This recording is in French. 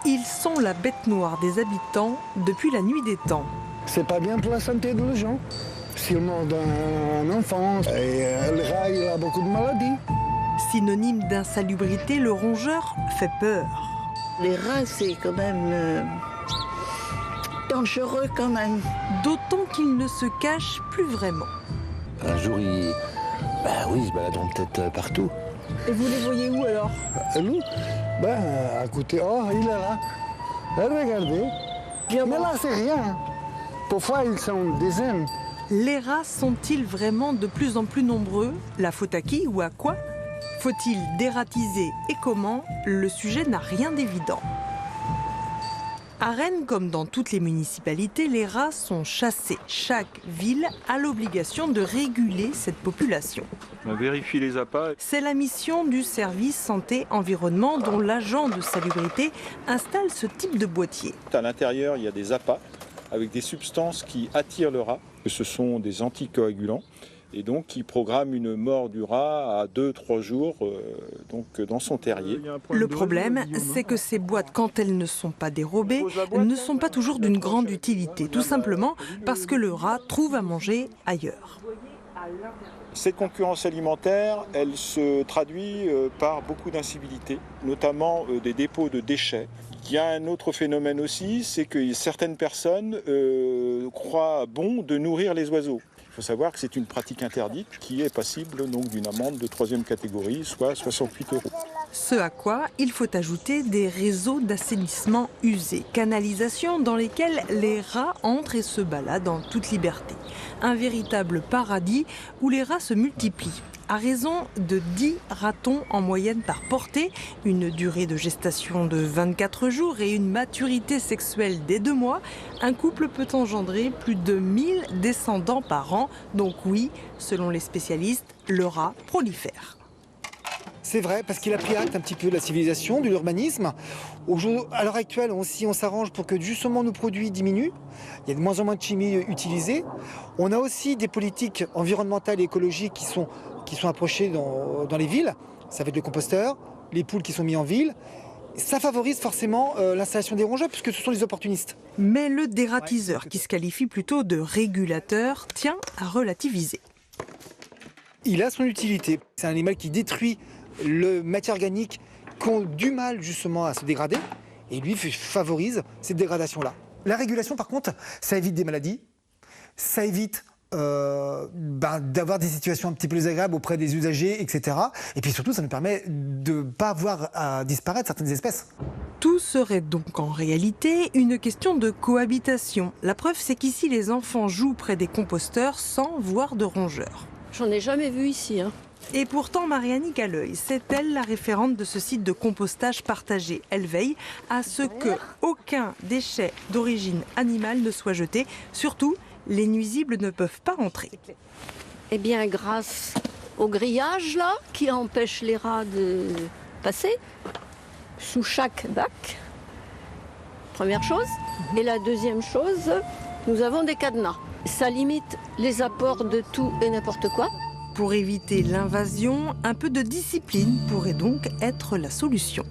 Ils sont la bête noire des habitants depuis la nuit des temps. C'est pas bien pour la santé des gens. Si on mord un enfant, et le rat, il a beaucoup de maladies. Synonyme d'insalubrité, le rongeur fait peur. Les rats, c'est quand même dangereux quand même. D'autant qu'ils ne se cachent plus vraiment. Un jour, ils se baladeront peut-être partout. Et vous les voyez où alors? Nous, à côté, oh, il est là. Regardez. Mais là, c'est rien. Parfois, ils sont des dizaines. Les rats sont-ils vraiment de plus en plus nombreux? La faute à qui ou à quoi? Faut-il dératiser et comment? Le sujet n'a rien d'évident. À Rennes, comme dans toutes les municipalités, les rats sont chassés. Chaque ville a l'obligation de réguler cette population. On vérifie les appâts. C'est la mission du service santé-environnement dont l'agent de salubrité installe ce type de boîtier. À l'intérieur, il y a des appâts avec des substances qui attirent le rat. Ce sont des anticoagulants et donc qui programment une mort du rat à 2-3 jours dans son terrier. Le problème, c'est que ces boîtes, quand elles ne sont pas dérobées, ne sont pas toujours d'une grande utilité, tout simplement parce que le rat trouve à manger ailleurs. Cette concurrence alimentaire, elle se traduit par beaucoup d'incivilités, notamment des dépôts de déchets. Il y a un autre phénomène aussi, c'est que certaines personnes croient bon de nourrir les oiseaux. Il faut savoir que c'est une pratique interdite qui est passible donc d'une amende de 3e catégorie, soit 68 €. Ce à quoi il faut ajouter des réseaux d'assainissement usés, canalisations dans lesquelles les rats entrent et se baladent en toute liberté. Un véritable paradis où les rats se multiplient. À raison de 10 ratons en moyenne par portée, une durée de gestation de 24 jours et une maturité sexuelle dès 2 mois, un couple peut engendrer plus de 1000 descendants par an. Donc oui, selon les spécialistes, le rat prolifère. C'est vrai, parce qu'il a pris acte un petit peu de la civilisation, de l'urbanisme. À l'heure actuelle, on s'arrange pour que justement nos produits diminuent. Il y a de moins en moins de chimie utilisée. On a aussi des politiques environnementales et écologiques qui sont approchées dans les villes. Ça va être le composteur, les poules qui sont mises en ville. Ça favorise forcément l'installation des rongeurs puisque ce sont des opportunistes. Mais le dératiseur, qui se qualifie plutôt de régulateur, tient à relativiser. Il a son utilité. C'est un animal qui détruit les matières organiques qui ont du mal justement à se dégrader et lui favorise cette dégradation-là. La régulation par contre, ça évite des maladies, ça évite d'avoir des situations un petit peu désagréables auprès des usagers, etc. Et puis surtout, ça nous permet de ne pas voir à disparaître certaines espèces. Tout serait donc en réalité une question de cohabitation. La preuve, c'est qu'ici, les enfants jouent près des composteurs sans voir de rongeurs. J'en ai jamais vu ici. Et pourtant, Marianne Galeuil, c'est elle la référente de ce site de compostage partagé. Elle veille à ce qu'aucun déchet d'origine animale ne soit jeté. Surtout, les nuisibles ne peuvent pas entrer. Eh bien, grâce au grillage là, qui empêche les rats de passer, sous chaque bac, première chose. Et la deuxième chose, nous avons des cadenas. Ça limite les apports de tout et n'importe quoi. Pour éviter l'invasion, un peu de discipline pourrait donc être la solution.